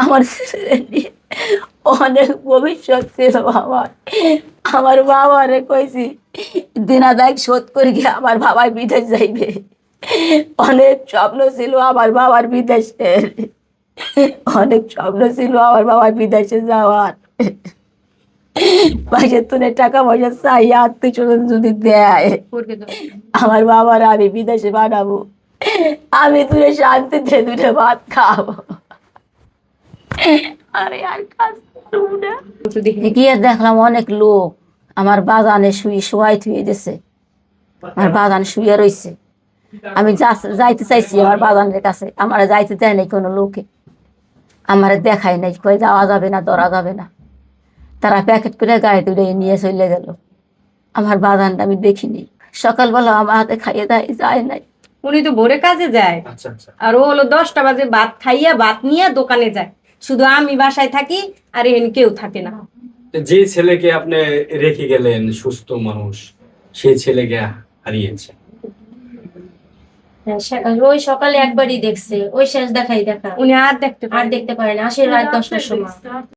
আমার ছেলে নিয়ে অনেক ভবিষ্যৎ ছিল আমার। আমার বাবারে কইছি দিনাদায়ক শোধ করে গিয়ে আমার বাবার বিদেশ যাইবে। অনেক স্বপ্ন ছিল আমার বাবার বিদেশের, অনেক স্বপ্ন ছিল আমার বাবার বিদেশে যাওয়ার। পয়সা তুলে টাকা পয়সা চাই আত্মীয় স্বজন যদি দেয় আমার বাবার আমি বিদেশে বানাবো, আমি তুলে শান্তিতে দুটো ভাত খাবো। আরে আর কাজ করবো না। গিয়ে দেখলাম অনেক লোক আমার বাগানে শোয়াই থুয়ে দিছে, আমার বাগান শুয়ে রয়েছে। আমি যাইতে চাইছি আমার বাগানের কাছে, আমার যাইতে দেয় নাই কোনো লোকে, আমার দেখায় নাই, কই যাওয়া যাবে না, ধরা যাবে না। তারা প্যাকেট করে গায়ে তুলে নিয়ে চলে গেল। আমার বাগানটা আমি দেখিনি। সকালবেলা আমার হাতে খাইয়ে দেয় যায় নাই। উনি তো ভোরে কাজে যায়, আর ও হলো 10টা বাজে ভাত খাইয়া ভাত নিয়ে দোকানে যায়। শুধু আমি বাসায় থাকি, আর এখানে কেউ থাকে না। যে ছেলেকে আপনি রেখে গেলেন সুস্থ মানুষ, সেই ছেলেকে হারিয়েছে। ওই সকালে একবারই দেখছে, ওই শেষ দেখা উনি আর দেখতে আর দেখতে পারে না, আসে রাত 10টার সময়।